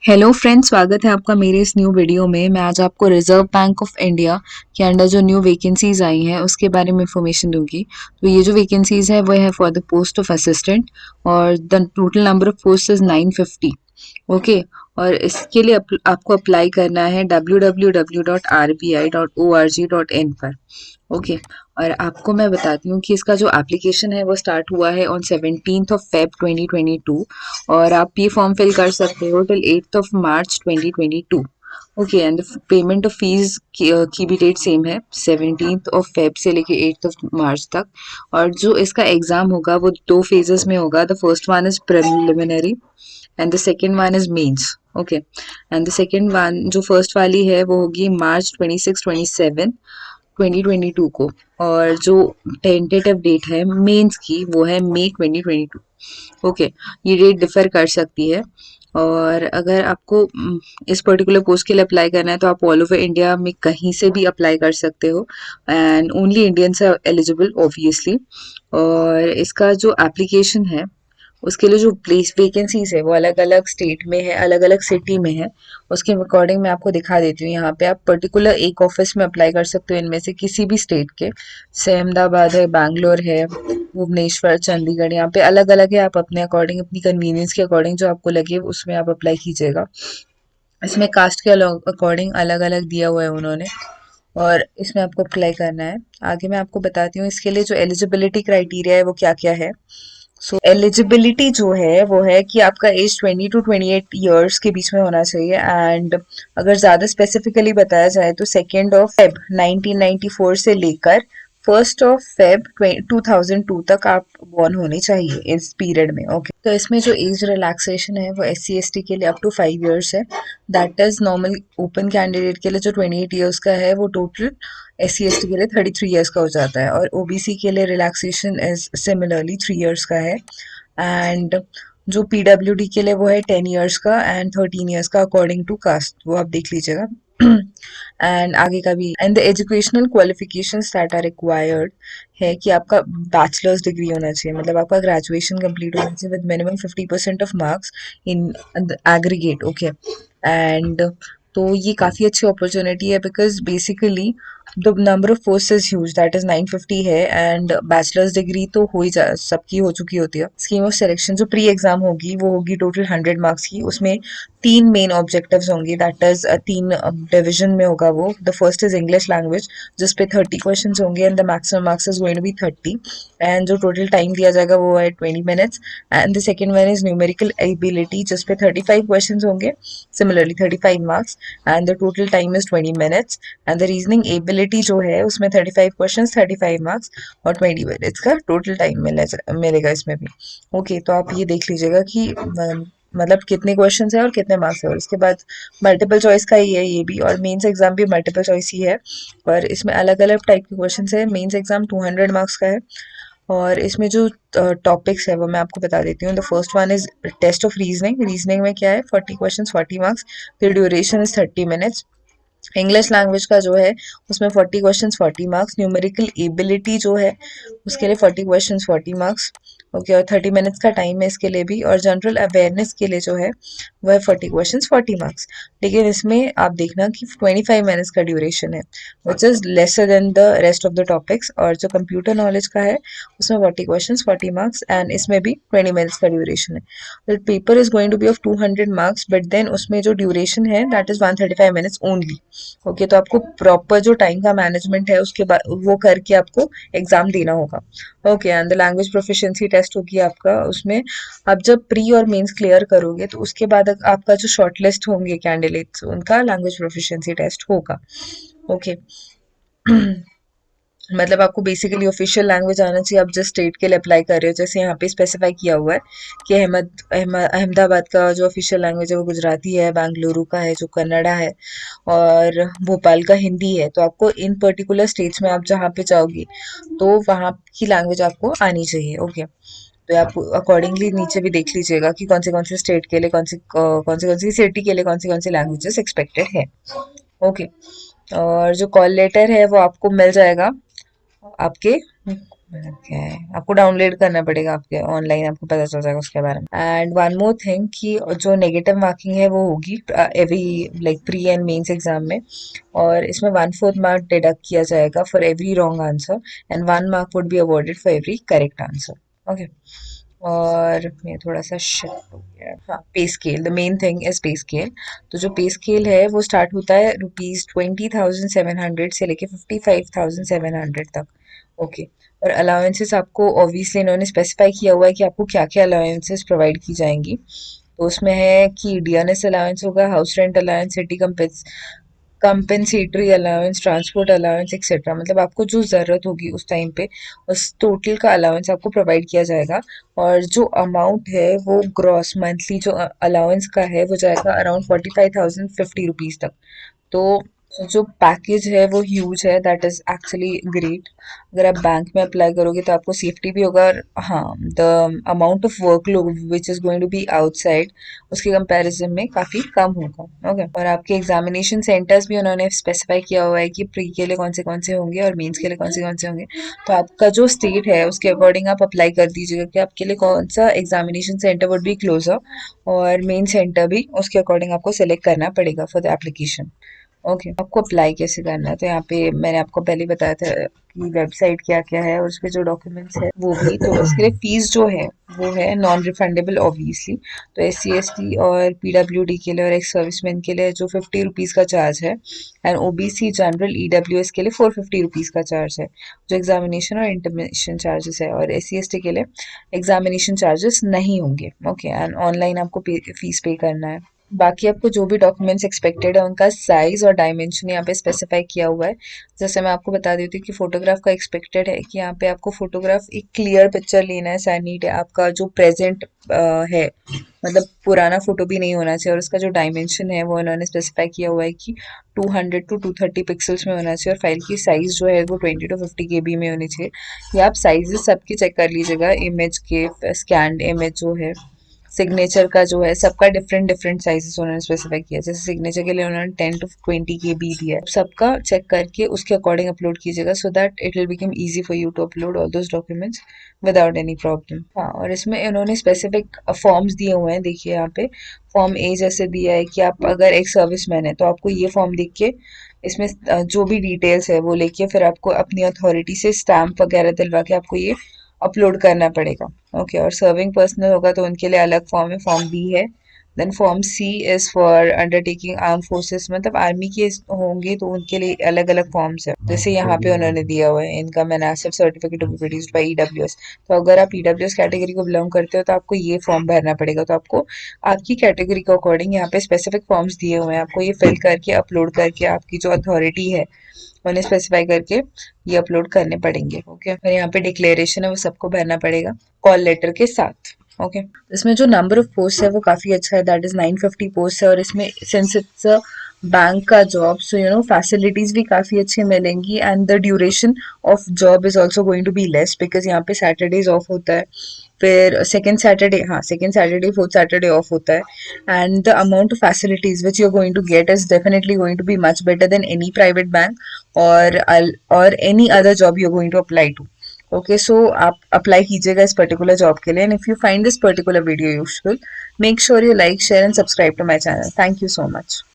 Hello friends, स्वागत है आपका मेरे इस न्यू वीडियो में। मैं आज आपको रिजर्व बैंक ऑफ इंडिया के अंडर जो न्यू वैकेंसीज आई हैं उसके बारे में इंफॉर्मेशन दूंगी। तो ये जो वैकेंसीज है वो है for the post of assistant और the total number of post is 950। Okay. और इसके लिए आपको अप्लाई करना है www.rbi.org.in पर। ओके। और आपको मैं बताती हूँ कि इसका जो एप्लीकेशन है वो स्टार्ट हुआ है ऑन 17th of Feb 2022 और आप ये फॉर्म फिल कर सकते हो till 8th of March 2022। Okay. And payment of fees की भी डेट सेम है 17th of Feb से लेके 8th of March तक। और जो इसका एग्जाम होगा वो दो फेजेस में होगा। The first one is preliminary and the second one is mains. Okay. And the second one जो फर्स्ट वाली है वो होगी March 26-27 2022 को। और जो टेंटेटिव डेट है मेंस की वो है मई 2022। ओके। ये डेट डिफर कर सकती है। और अगर आपको इस पर्टिकुलर पोस्ट के लिए अप्लाई करना है तो आप ऑल ओवर इंडिया में कहीं से भी अप्लाई कर सकते हो and only Indians are eligible obviously. और इसका जो एप्लीकेशन है उसके लिए जो प्लेस वैकेंसीज है वो अलग अलग स्टेट में है, अलग अलग सिटी में है। उसके अकॉर्डिंग मैं आपको दिखा देती हूँ। यहाँ पे आप पर्टिकुलर एक ऑफिस में अप्लाई कर सकते हो इनमें से किसी भी स्टेट के। जैसे अहमदाबाद है, बैंगलोर है, भुवनेश्वर, चंडीगढ़, यहाँ पे अलग अलग है। आप अपने अकॉर्डिंग, अपनी कन्वीनियंस के अकॉर्डिंग जो आपको लगे उसमें आप अप्लाई कीजिएगा। इसमें कास्ट के अकॉर्डिंग अलग अलग दिया हुआ है उन्होंने और इसमें आपको अप्लाई करना है। आगे मैं आपको बताती हूँ इसके लिए जो एलिजिबिलिटी क्राइटेरिया है वो क्या क्या है। सो एलिजिबिलिटी जो है वो है कि आपका एज 20 to 28 ईयर्स के बीच में होना चाहिए। एंड अगर ज़्यादा स्पेसिफिकली बताया जाए तो 2nd of Feb 1994 से लेकर 1st of Feb 2002 तक आप बॉर्न होनी चाहिए इस पीरियड में। ओके। तो इसमें जो एज रिलैक्सेशन है वो SC ST के लिए अप टू 5 ईयर्स है। That is normal open candidate के लिए जो 28 ईयर्स का है वो टोटल SC ST के लिए 33 ईयर्स का हो जाता है। और OBC के लिए रिलैक्सेशन इज सिमिलरली 3 ईयर्स का है। एंड जो PWD के लिए वो है 10 ईयर्स का एंड 13 ईयर्स का अकॉर्डिंग टू कास्ट, वो आप देख लीजिएगा। एंड आगे का भी। And the educational qualifications that are required है कि आपका बैचलर्स डिग्री होना चाहिए, मतलब आपका ग्रेजुएशन कंप्लीट होना चाहिए with minimum 50% of marks in aggregate. Okay. And तो ये काफ़ी अच्छी अपॉर्चुनिटी है because basically the number of post is huge, that is 950 है। एंड बैचलर्स डिग्री तो हो ही जा सबकी हो चुकी होती है। स्कीम ऑफ सिलेक्शन जो प्री एग्जाम होगी वो होगी टोटल 100 मार्क्स की। उसमें तीन मेन ऑब्जेक्टिव्स होंगे, दैट इज तीन डिवीजन में होगा वो। The first is English language जिस पे 30 क्वेश्चन होंगे and the maximum marks is going to be 30। And जो टोटल टाइम दिया जाएगा वो है 20 minutes. And the second one is numerical ability जिस पे 35 क्वेश्चन होंगे, similarly 35 marks and the total time is 20 minutes. And the reasoning ability जो है उसमें 35 क्वेश्चन, 35 मार्क्स और 20 मिनट्स का टोटल टाइम मिलेगा इसमें भी। ओके। तो आप ये देख लीजिएगा कि मतलब कितने क्वेश्चंस है और कितने मार्क्स है। और उसके बाद मल्टीपल चॉइस का ही है ये भी, और मेंस एग्जाम भी मल्टीपल चॉइस ही है। और इसमें अलग अलग टाइप के क्वेश्चंस है। मेंस एग्जाम 200 मार्क्स का है। और इसमें जो टॉपिक्स है वो मैं आपको बता देती हूँ। The first one is test of reasoning. Reasoning में क्या है, 40 क्वेश्चन, 40 मार्क्स। फिर duration is 30 minutes. English language का जो है उसमें 40 क्वेश्चन, 40 मार्क्स। न्यूमेरिकल एबिलिटी जो है उसके लिए 40 क्वेश्चन, 40 मार्क्स। ओके। और 30 मिनट्स का टाइम है इसके लिए भी। और जनरल अवेयरनेस के लिए जो है वह 40 क्वेश्चन, 40 मार्क्स। लेकिन इसमें आप देखना कि 25 मिनट्स का ड्यूरेशन है which is lesser than the rest of the topics. और जो कंप्यूटर नॉलेज का है उसमें 40 क्वेश्चन, 40 मार्क्स एंड इसमें भी 20 मिनट्स का ड्यूरेशन है। The paper is going to be of 200 marks but then उसमें जो ड्यूरेशन है that is 135 minutes only. Okay. तो आपको प्रॉपर जो टाइम का मैनेजमेंट है उसके बाद वो करके आपको एग्जाम देना होगा। Okay. And the language proficiency test होगी आपका। उसमें आप जब प्री और मेंस क्लियर करोगे तो उसके बाद आपका जो शॉर्टलिस्ट होंगे कैंडिडेट्स उनका लैंग्वेज प्रोफिशिएंसी टेस्ट होगा। ओके। मतलब आपको बेसिकली ऑफिशियल लैंग्वेज आना चाहिए आप जिस स्टेट के लिए अप्लाई कर रहे हो। जैसे यहाँ पे स्पेसिफाई किया हुआ है कि अहमदाबाद का जो ऑफिशियल लैंग्वेज है वो गुजराती है, बेंगलुरु का है जो कन्नड़ा है, और भोपाल का हिंदी है। तो आपको इन पर्टिकुलर स्टेट्स में आप जहाँ पे जाओगे तो वहाँ की लैंग्वेज आपको आनी चाहिए। ओके। तो आप अकॉर्डिंगली नीचे भी देख लीजिएगा कि कौन से स्टेट के लिए कौन सी सिटी के लिए कौन सी लैंग्वेजेस एक्सपेक्टेड है। ओके। और जो कॉल लेटर है वो आपको मिल जाएगा आपके ओके, आपको डाउनलोड करना पड़ेगा, आपके ऑनलाइन आपको पता चल जाएगा उसके बारे में। एंड वन मोर थिंग कि जो नेगेटिव मार्किंग है वो होगी every like pre and mains exam में, और इसमें 1/4 मार्क डिडक्ट किया जाएगा for every wrong answer and 1 mark would be awarded for every correct answer. Okay, और मैं थोड़ा सा शिफ्ट हो गया, हाँ, pay scale, the main thing is pay scale. तो जो पे स्केल है वो स्टार्ट होता है ₹20,700 से लेके 55,700 तक। ओके, और अलाउंसेस आपको ऑब्वियसली इन्होंने स्पेसिफाई किया हुआ है कि आपको क्या क्या अलाउंसेस प्रोवाइड की जाएंगी। तो उसमें है कि डीएनएस अलाउंस होगा, house rent allowance, city compensatory allowance, transport allowance etcetera, मतलब आपको जो ज़रूरत होगी उस टाइम पे उस टोटल का अलाउंस आपको प्रोवाइड किया जाएगा। और जो अमाउंट है वो ग्रॉस मंथली जो अलाउंस का है वो जाएगा अराउंड 45,050 रुपीज़ तक। तो जो पैकेज है वो ह्यूज है, दैट इज़ एक्चुअली ग्रेट। अगर आप बैंक में अप्लाई करोगे तो आपको सेफ्टी भी होगा, और हाँ, the amount of workload which is going to be outside उसके कंपैरिजन में काफ़ी कम होगा। ओके, और आपके एग्जामिनेशन सेंटर्स भी उन्होंने स्पेसिफाई किया हुआ है कि प्री के लिए कौन से होंगे और मेंस के लिए कौन से होंगे। तो आपका जो स्टेट है उसके अकॉर्डिंग आप अप्लाई कर दीजिएगा कि आपके लिए कौन सा examination centre would be closer, और मेन सेंटर भी उसके अकॉर्डिंग आपको सेलेक्ट करना पड़ेगा फॉर द एप्लीकेशन। ओके, आपको अप्लाई कैसे करना है, तो यहाँ पे मैंने आपको पहले ही बताया था कि वेबसाइट क्या क्या है और उसके जो डॉक्यूमेंट्स है वो भी। तो उसके लिए फीस जो है वो है नॉन रिफंडेबल ऑब्वियसली। तो SC ST और PWD के लिए और एक्स सर्विसमैन के लिए जो 50 रुपीज़ का चार्ज है, एंड OBC जनरल EWS के लिए 450 रुपीज़ का चार्ज है, जो एग्जामिनेशन और इंटरमिशन चार्जेस है। और SC ST के लिए एग्जामिनेशन चार्जेस नहीं होंगे। ओके, एंड ऑनलाइन आपको फीस पे करना है। बाकी आपको जो भी डॉक्यूमेंट्स एक्सपेक्टेड है उनका साइज और डायमेंशन यहाँ पे स्पेसिफाई किया हुआ है। जैसे मैं आपको बता देती हूँ कि फोटोग्राफ का एक्सपेक्टेड है कि यहाँ पे आपको फोटोग्राफ एक क्लियर पिक्चर लेना है, सैनिट है आपका जो प्रेजेंट है, मतलब पुराना फोटो भी नहीं होना चाहिए। और उसका जो डायमेंशन है वो इन्होंने स्पेसिफाई किया हुआ है कि 200 to 230 पिक्सल्स में होना चाहिए, और फाइल की साइज जो है वो 20 to 50 KB में होनी चाहिए। ये आप साइजेस सबके चेक कर लीजिएगा, इमेज के स्कैंड इमेज जो है, सिग्नेचर का जो है, सबका डिफरेंट डिफरेंट साइजेस उन्होंने स्पेसिफाई किया। जैसे सिग्नेचर के लिए उन्होंने 10 to 20 KB दिया है। सबका चेक करके उसके अकॉर्डिंग अपलोड कीजिएगा, so that it will become easy for you to upload all those documents without any problem. हाँ, और इसमें इन्होंने स्पेसिफिक फॉर्म्स दिए हुए हैं, देखिए यहाँ पे फॉर्म ए जैसे दिया है कि आप अगर एक सर्विसमैन है तो आपको ये फॉर्म देख के इसमें जो भी डिटेल्स है वो लेके फिर आपको अपनी अथॉरिटी से स्टैम्प वगैरह दिलवा के आपको ये अपलोड करना पड़ेगा। ओके, और सर्विंग पर्सनल होगा तो उनके लिए अलग फॉर्म है, फॉर्म बी है। Then form C is for undertaking arm forces, मतलब आर्मी के होंगे तो उनके लिए अलग अलग फॉर्म्स है, जैसे यहाँ पे उन्होंने दिया हुआ है, income and asset certificate produced by EWS। तो अगर आप EWS कैटेगरी को बिलोंग करते हो तो आपको ये फॉर्म भरना पड़ेगा। तो आपको आपकी कैटेगरी के अकॉर्डिंग यहाँ पे स्पेसिफिक फॉर्म्स दिए हुए हैं, आपको ये फिल करके अपलोड करके आपकी जो अथॉरिटी है उन्हें स्पेसिफाई करके ये अपलोड करने पड़ेंगे। ओके, और यहाँ पे डिक्लेरेशन है वो सबको भरना पड़ेगा कॉल लेटर के साथ। ओके, इसमें जो नंबर ऑफ पोस्ट है वो काफ़ी अच्छा है, दैट इज़ 950 पोस्ट है। और इसमें सिंस इट्स अ बैंक का जॉब, सो फैसिलिटीज़ भी काफ़ी अच्छी मिलेंगी, and the duration of job is also going to be less because यहाँ पे सैटरडेज ऑफ होता है, फिर सेकेंड सैटरडे, हाँ, second Saturday fourth Saturday off होता है। And the amount of facilities which you are going to get is definitely going to be much better than any private bank और any other job you are going to apply to. Okay, so आप apply कीजिएगा इस particular job के लिए, and if you find this particular video useful, make sure you like share and subscribe to my channel. Thank you so much.